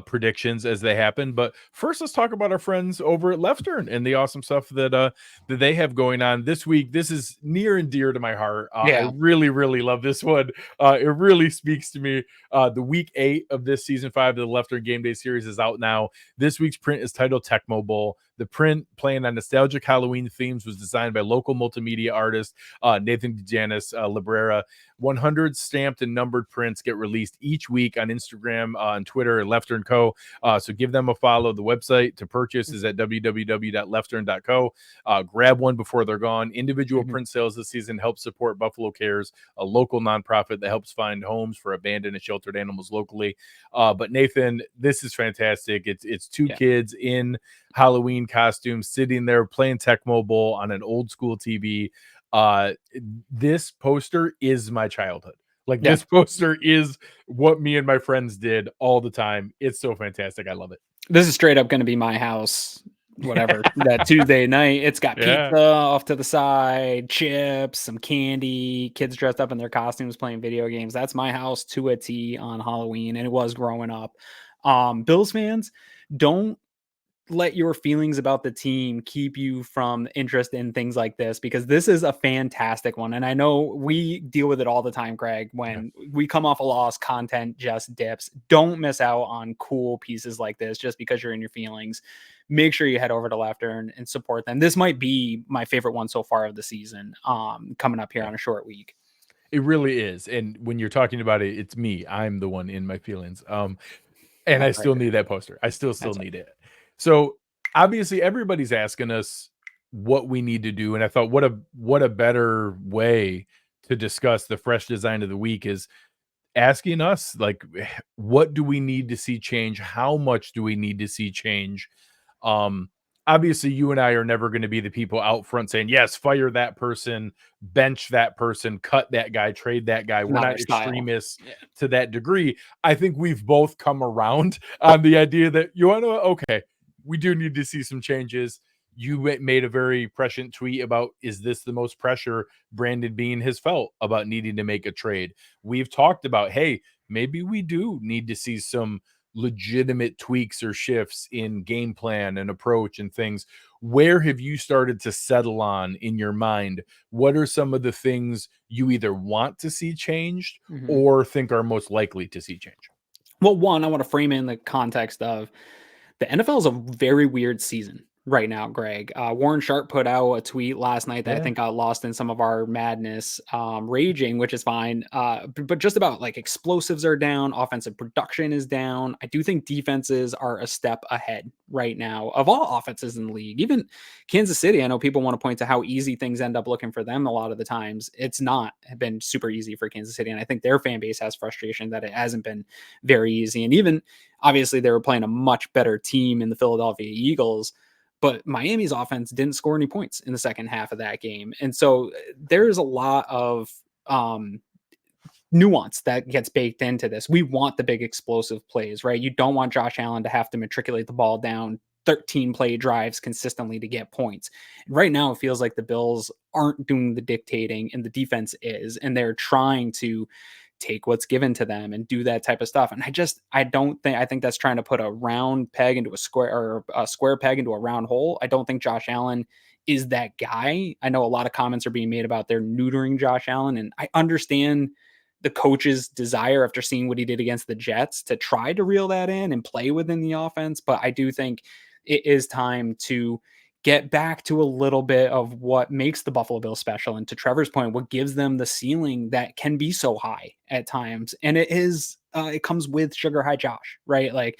predictions as they happen. But first, let's talk about our friends over at Leftern and the awesome stuff that they have going on this week. This is near and dear to my heart. I really, really love this one. It really speaks to me. The week 8 of this season 5 of the Leftern Game Day series is out now. This week's print is titled Tecmo Bowl. The print, playing on nostalgic Halloween themes, was designed by local multimedia artist Nathan DeJanis Librera. 100 stamped and numbered prints get released each week on Instagram, on Twitter, and Leftern Co. So give them a follow. The website to purchase is at www.leftern.co. Grab one before they're gone. Individual print sales this season help support Buffalo Cares, a local nonprofit that helps find homes for abandoned and sheltered animals locally. But Nathan, this is fantastic. It's 2 kids in Halloween costumes sitting there playing Tecmo Bowl on an old school TV. This poster is my childhood. This poster is what me and my friends did all the time. It's so fantastic. I love it. This is straight up going to be my house, whatever, that Tuesday night. It's got pizza off to the side, chips, some candy, kids dressed up in their costumes playing video games. That's my house to a T on Halloween, and it was growing up. Bills fans, don't let your feelings about the team keep you from interest in things like this, because this is a fantastic one. And I know we deal with it all the time, Greg. When we come off a loss, content just dips. Don't miss out on cool pieces like this just because you're in your feelings. Make sure you head over to Leftern and support them. This might be my favorite one so far of the season, coming up here on a short week. It really is. And when you're talking about it, it's me. I'm the one in my feelings. And I still need that poster. I still need it. So obviously everybody's asking us what we need to do. And I thought, what a better way to discuss the fresh design of the week is asking us, what do we need to see change? How much do we need to see change? Obviously you and I are never going to be the people out front saying, yes, fire that person, bench that person, cut that guy, trade that guy. We're not extremists to that degree. I think we've both come around on the idea that we do need to see some changes. You made a very prescient tweet about, is this the most pressure Brandon Beane has felt about needing to make a trade? We've talked about, hey, maybe we do need to see some legitimate tweaks or shifts in game plan and approach and things. Where have you started to settle on in your mind? What are some of the things you either want to see changed or think are most likely to see change? Well, one, I want to frame it in the context of the NFL is a very weird season right now, Greg. Warren Sharp put out a tweet last night that I think got lost in some of our madness, raging, which is fine. But just about explosives are down, offensive production is down. I do think defenses are a step ahead right now of all offenses in the league. Even Kansas City, I know people want to point to how easy things end up looking for them a lot of the times. It's not been super easy for Kansas City, and I think their fan base has frustration that it hasn't been very easy. And even obviously they were playing a much better team in the Philadelphia Eagles, but Miami's offense didn't score any points in the second half of that game. And so there's a lot of nuance that gets baked into this. We want the big explosive plays, right? You don't want Josh Allen to have to matriculate the ball down 13 play drives consistently to get points. And right now it feels like the Bills aren't doing the dictating and the defense is, and they're trying to take what's given to them and do that type of stuff. And I think that's trying to put a round peg into a square, or a square peg into a round hole. I don't think Josh Allen is that guy. I know a lot of comments are being made about they're neutering Josh Allen, and I understand the coach's desire after seeing what he did against the Jets to try to reel that in and play within the offense. But I do think it is time to get back to a little bit of what makes the Buffalo Bills special. And to Trevor's point, what gives them the ceiling that can be so high at times. And it comes with Sugar High Josh, right? Like,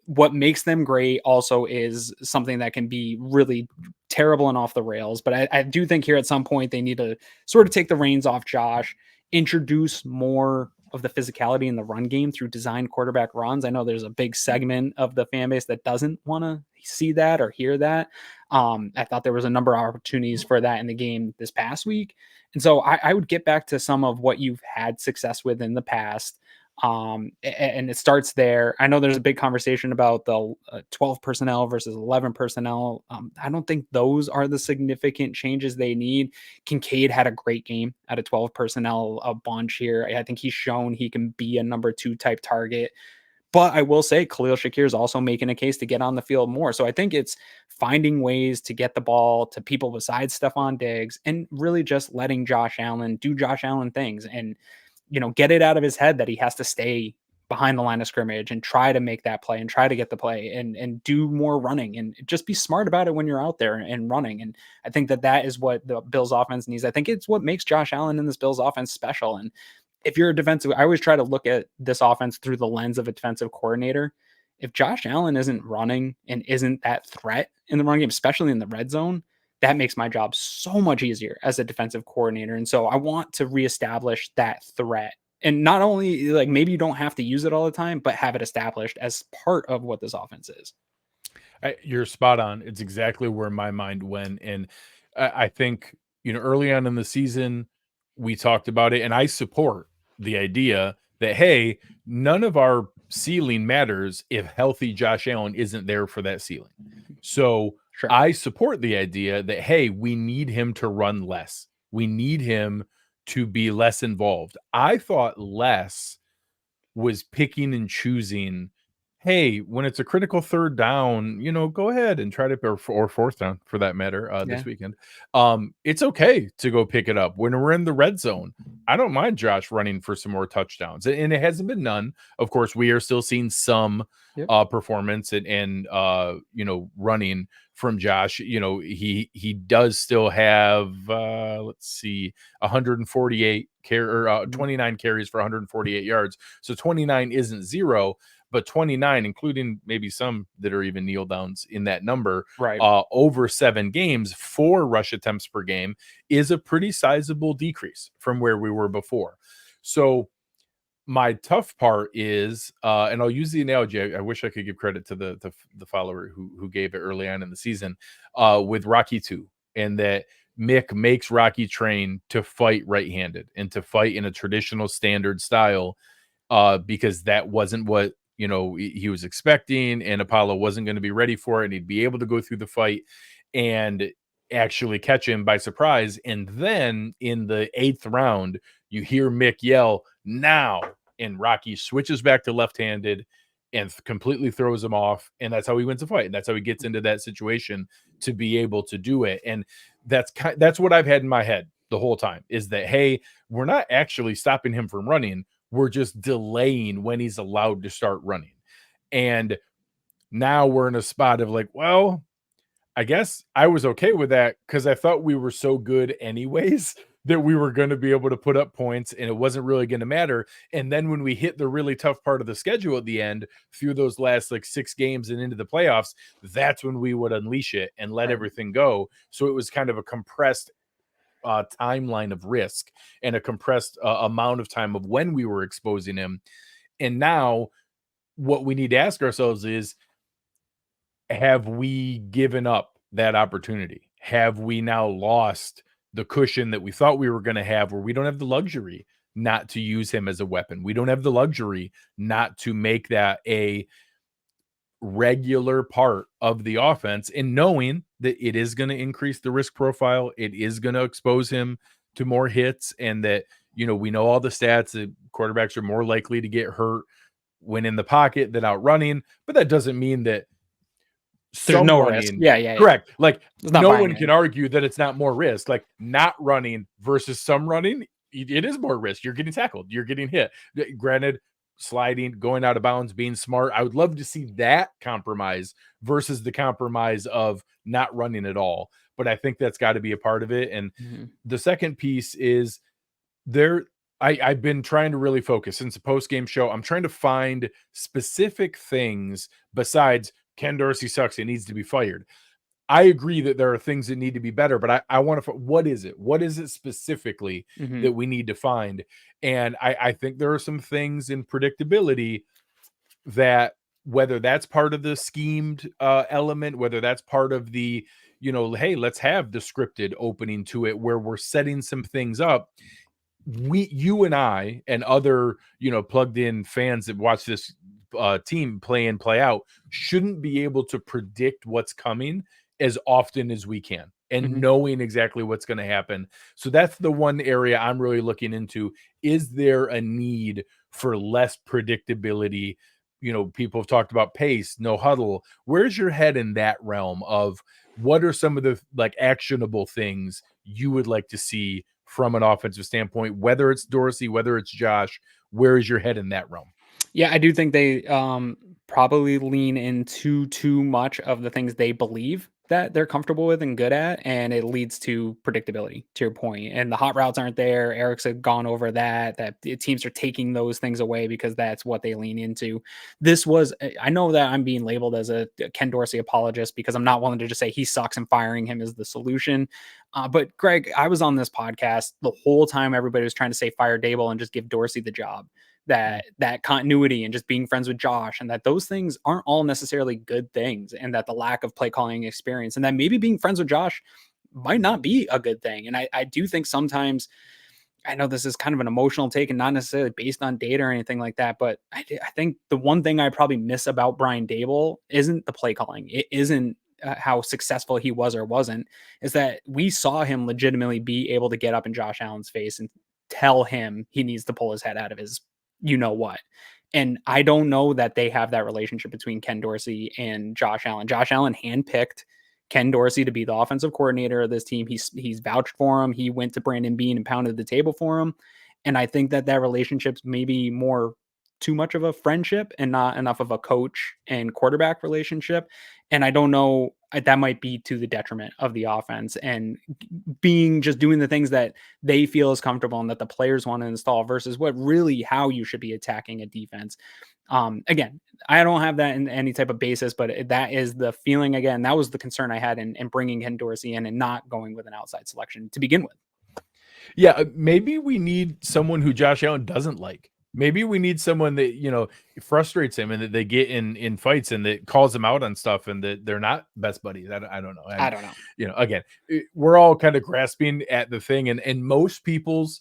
what makes them great also is something that can be really terrible and off the rails. But I do think here at some point they need to sort of take the reins off Josh, introduce more of the physicality in the run game through designed quarterback runs. I know there's a big segment of the fan base that doesn't want to see that or hear that. I thought there was a number of opportunities for that in the game this past week. And so I would get back to some of what you've had success with in the past. And it starts there. I know there's a big conversation about the 12 personnel versus 11 personnel. I don't think those are the significant changes they need. Kincaid had a great game at a 12 personnel a bunch here. I think he's shown he can be a number 2 type target. But I will say Khalil Shakir is also making a case to get on the field more. So I think it's finding ways to get the ball to people besides Stefon Diggs and really just letting Josh Allen do Josh Allen things and, get it out of his head that he has to stay behind the line of scrimmage and try to make that play and try to get the play and do more running and just be smart about it when you're out there and running. And I think that is what the Bills offense needs. I think it's what makes Josh Allen in this Bills offense special. And if you're a defensive, I always try to look at this offense through the lens of a defensive coordinator. If Josh Allen isn't running and isn't that threat in the run game, especially in the red zone, that makes my job so much easier as a defensive coordinator. And so I want to reestablish that threat. And not only like maybe you don't have to use it all the time, but have it established as part of what this offense is. You're spot on. It's exactly where my mind went. And I think, early on in the season, we talked about it, and I support the idea that, hey, none of our ceiling matters if healthy Josh Allen isn't there for that ceiling. So sure. I support the idea that, hey, we need him to run less. We need him to be less involved. I thought less was picking and choosing. Hey, when it's a critical third down, go ahead and try to, or fourth down for that matter, this weekend. It's okay to go pick it up. When we're in the red zone, I don't mind Josh running for some more touchdowns. And it hasn't been none. Of course, we are still seeing some performance and running from Josh. He does still have, 148 or 29 carries for 148 yards. So 29 isn't zero. But 29, including maybe some that are even kneel downs in that number, right? Over 7 games, 4 rush attempts per game is a pretty sizable decrease from where we were before. So my tough part is, and I'll use the analogy. I wish I could give credit to the follower who gave it early on in the season with Rocky 2, and that Mick makes Rocky train to fight right-handed and to fight in a traditional standard style because that wasn't what he was expecting, and Apollo wasn't going to be ready for it, and he'd be able to go through the fight and actually catch him by surprise. And then in the 8th round, you hear Mick yell, "Now!" And Rocky switches back to left-handed and completely throws him off. And that's how he wins the fight. And that's how he gets into that situation to be able to do it. And that's what I've had in my head the whole time, is that, hey, we're not actually stopping him from running. We're just delaying when he's allowed to start running. And now we're in a spot of like, well, I guess I was okay with that because I thought we were so good anyways that we were going to be able to put up points and it wasn't really going to matter. And then when we hit the really tough part of the schedule at the end through those last 6 games and into the playoffs, that's when we would unleash it and let everything go. So it was kind of a compressed timeline of risk and a compressed amount of time of when we were exposing him. And now what we need to ask ourselves is, have we given up that opportunity? Have we now lost the cushion that we thought we were going to have, where we don't have the luxury not to use him as a weapon? We don't have the luxury not to make that a regular part of the offense, and knowing that it is going to increase the risk profile, it is going to expose him to more hits, and that we know all the stats that quarterbacks are more likely to get hurt when in the pocket than out running, but that doesn't mean that There's some no running, risk. Yeah. correct. Like Not no buying one it. can argue that it's not more risk. Like not running versus some running, it is more risk. You're getting tackled, you're getting hit. Granted, sliding, going out of bounds, being smart. I would love to see that compromise versus the compromise of not running at all. But I think that's got to be a part of it. And the second piece is I've been trying to really focus since the post-game show. I'm trying to find specific things besides Ken Dorsey sucks, he needs to be fired. I agree that there are things that need to be better, but I want to, what is it? What is it specifically that we need to find? And I think there are some things in predictability that, whether that's part of the schemed element, whether that's part of the, hey, let's have the scripted opening to it where we're setting some things up. You and I and other, plugged in fans that watch this team play in, play out shouldn't be able to predict what's coming as often as we can and knowing exactly what's going to happen. So that's the one area I'm really looking into. Is there a need for less predictability? People have talked about pace, no huddle. Where's your head in that realm of what are some of the like actionable things you would like to see from an offensive standpoint, whether it's Dorsey, whether it's Josh? Where is your head in that realm? Yeah, I do think they probably lean into too much of the things they believe that they're comfortable with and good at, and it leads to predictability, to your point. And the hot routes aren't there. Eric's had gone over that the teams are taking those things away because that's what they lean into. I know that I'm being labeled as a Ken Dorsey apologist because I'm not willing to just say he sucks and firing him is the solution. But Greg, I was on this podcast the whole time everybody was trying to say fire Dable and just give Dorsey the job. That continuity and just being friends with Josh, and that those things aren't all necessarily good things, and that the lack of play calling experience, and that maybe being friends with Josh might not be a good thing. And I do think sometimes, I know this is kind of an emotional take and not necessarily based on data or anything like that, but I think the one thing I probably miss about Brian Dable isn't the play calling. It isn't how successful he was or wasn't, is that we saw him legitimately be able to get up in Josh Allen's face and tell him he needs to pull his head out of his what. And I don't know that they have that relationship between Ken Dorsey and Josh Allen. Josh Allen handpicked Ken Dorsey to be the offensive coordinator of this team. He's vouched for him. He went to Brandon Beane and pounded the table for him. And I think that relationship's maybe more too much of a friendship and not enough of a coach and quarterback relationship. And I don't know, that might be to the detriment of the offense and doing the things that they feel is comfortable and that the players want to install versus how you should be attacking a defense. Again, I don't have that in any type of basis, but that is the feeling. Again, that was the concern I had in bringing Ken Dorsey in and not going with an outside selection to begin with. Yeah, maybe we need someone who Josh Allen doesn't like. Maybe we need someone that, frustrates him and that they get in fights and that calls him out on stuff and that they're not best buddies. I don't know. I don't know. Again, we're all kind of grasping at the thing, and most people's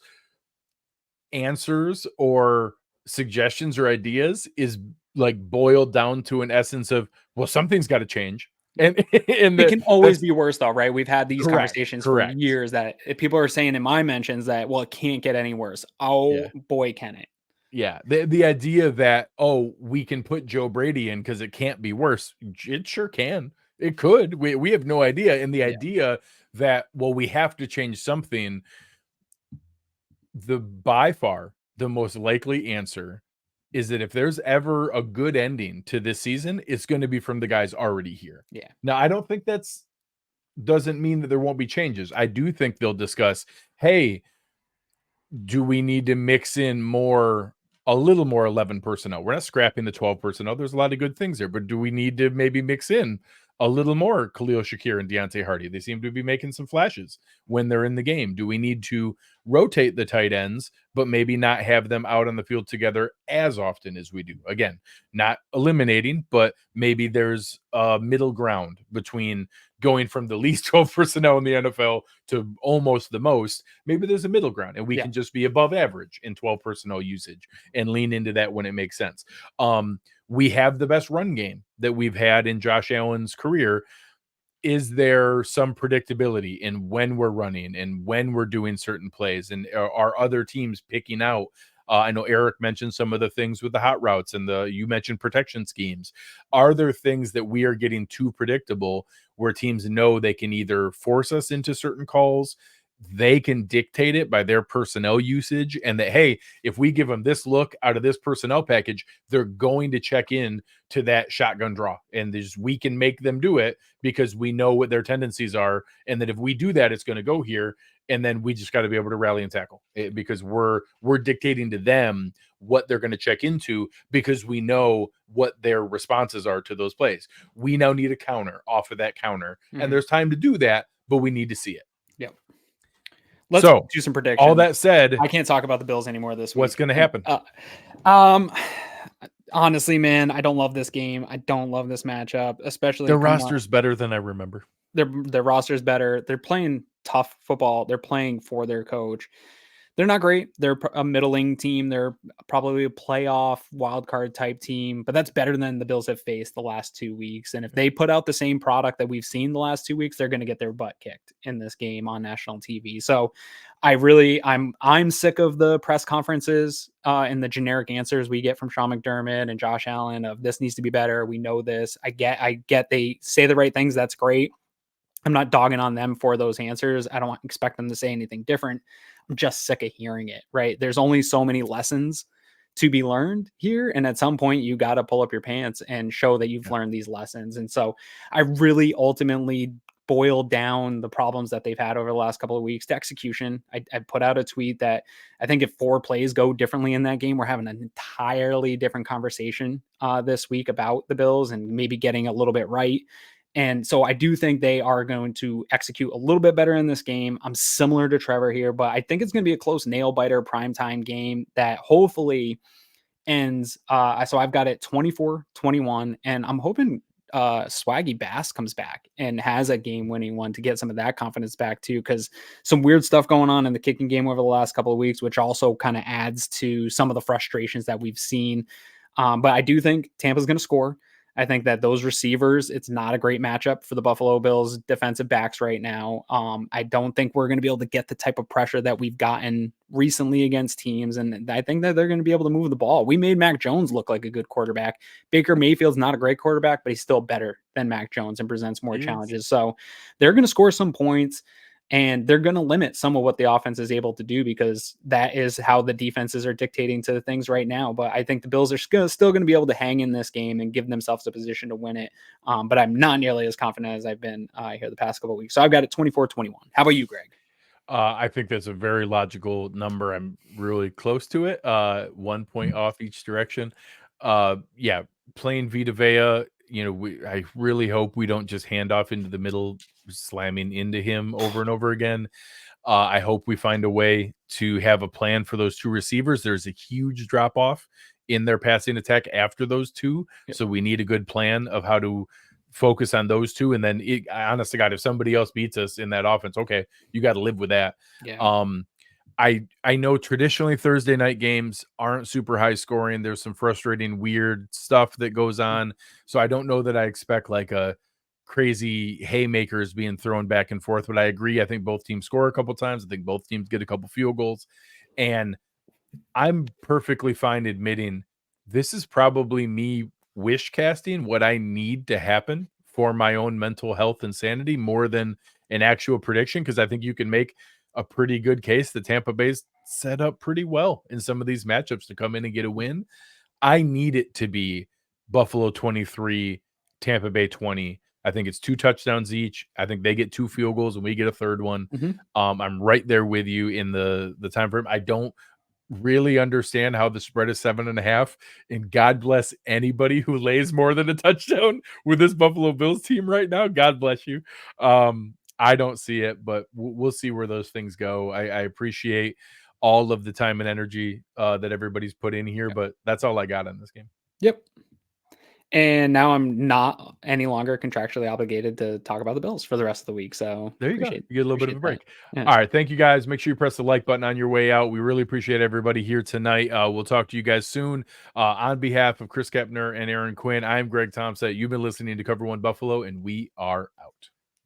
answers or suggestions or ideas is like boiled down to an essence of, well, something's got to change. And it can always be worse though, right? We've had these conversations for years that people are saying in my mentions that, well, it can't get any worse. Oh boy, can it. Yeah, the idea that, we can put Joe Brady in because it can't be worse. It sure can. It could. We have no idea. And the idea that, well, we have to change something, by far the most likely answer is that if there's ever a good ending to this season, it's going to be from the guys already here. Yeah. Now, I don't think doesn't mean that there won't be changes. I do think they'll discuss, hey, do we need to mix in a little more 11 personnel? We're not scrapping the 12 personnel. There's a lot of good things there, but do we need to maybe mix in a little more Khalil Shakir and Deontay Hardy? They seem to be making some flashes when they're in the game. Do we need to rotate the tight ends, but maybe not have them out on the field together as often as we do? Again, not eliminating, but maybe there's a middle ground between going from the least 12 personnel in the NFL to almost the most. Maybe there's a middle ground and we can just be above average in 12 personnel usage and lean into that when it makes sense. We have the best run game that we've had in Josh Allen's career. Is there some predictability in when we're running and when we're doing certain plays? And are other teams picking out I know Eric mentioned some of the things with the hot routes and you mentioned protection schemes. Are there things that we are getting too predictable where teams know they can either force us into certain calls, they can dictate it by their personnel usage, and that, hey, if we give them this look out of this personnel package, they're going to check in to that shotgun draw, and we can make them do it because we know what their tendencies are, and that if we do that, it's going to go here, and then we just got to be able to rally and tackle it because we're dictating to them what they're going to check into because we know what their responses are to those plays. We now need a counter off of that counter, and there's time to do that, but we need to see it. Yep. Let's do some predictions. All that said, I can't talk about the Bills anymore this week. What's going to happen? Honestly, man, I don't love this game. I don't love this matchup, especially their roster's better than I remember. Their roster's better. They're playing tough football. They're playing for their coach. They're not great. They're a middling team. They're probably a playoff wildcard type team, but that's better than the Bills have faced the last 2 weeks. And if they put out the same product that we've seen the last 2 weeks, they're going to get their butt kicked in this game on national TV. So I'm sick of the press conferences and the generic answers we get from Sean McDermott and Josh Allen of this needs to be better. We know this. I get they say the right things. That's great. I'm not dogging on them for those answers. I don't expect them to say anything different. I'm just sick of hearing it, right? There's only so many lessons to be learned here. And at some point you got to pull up your pants and show that you've learned these lessons. And so I really ultimately boiled down the problems that they've had over the last couple of weeks to execution. I put out a tweet that I think if 4 plays go differently in that game, we're having an entirely different conversation this week about the Bills and maybe getting a little bit right. And so I do think they are going to execute a little bit better in this game. I'm similar to Trevor here, but I think it's going to be a close nail biter primetime game that hopefully ends. So I've got it 24-21, and I'm hoping Swaggy Bass comes back and has a game-winning one to get some of that confidence back too, because some weird stuff going on in the kicking game over the last couple of weeks, which also kind of adds to some of the frustrations that we've seen. But I do think Tampa's going to score. I think that those receivers, it's not a great matchup for the Buffalo Bills defensive backs right now. I don't think we're going to be able to get the type of pressure that we've gotten recently against teams. And I think that they're going to be able to move the ball. We made Mac Jones look like a good quarterback. Baker Mayfield's not a great quarterback, but he's still better than Mac Jones and presents more challenges. So they're going to score some points. And they're going to limit some of what the offense is able to do because that is how the defenses are dictating to the things right now. But I think the Bills are still going to be able to hang in this game and give themselves a position to win it. But I'm not nearly as confident as I've been here the past couple of weeks. So I've got it 24-21. How about you, Greg? I think that's a very logical number. I'm really close to it. 1 point off each direction. Playing Vita Vea, I really hope we don't just hand off into the middle, slamming into him over and over again. I hope we find a way to have a plan for those 2 receivers. There's a huge drop off in their passing attack after those 2. Yep. So we need a good plan of how to focus on those 2. And then honest to God, if somebody else beats us in that offense, okay, you got to live with that. Yeah. I know traditionally Thursday night games aren't super high scoring. There's some frustrating, weird stuff that goes on. So I don't know that I expect like a crazy haymakers being thrown back and forth, but I agree. I think both teams score a couple times. I think both teams get a couple field goals, and I'm perfectly fine admitting this is probably me wish casting what I need to happen for my own mental health and sanity more than an actual prediction. Cause I think you can make a pretty good case that Tampa Bay's set up pretty well in some of these matchups to come in and get a win. I need it to be Buffalo 23, Tampa Bay 20. I think it's 2 touchdowns each. I think they get 2 field goals and we get a third one. I'm right there with you in the time frame. I don't really understand how the spread is 7.5, and God bless anybody who lays more than a touchdown with this Buffalo Bills team right now. God bless you. I don't see it, but we'll see where those things go. I appreciate all of the time and energy that everybody's put in here, but that's all I got on this game. Yep. And now I'm not any longer contractually obligated to talk about the Bills for the rest of the week. So there you go. You get a little bit of a break. Yeah. All right. Thank you guys. Make sure you press the like button on your way out. We really appreciate everybody here tonight. We'll talk to you guys soon. On behalf of Chris Kepner and Aaron Quinn, I'm Greg Tompsett. You've been listening to Cover One Buffalo, and we are out.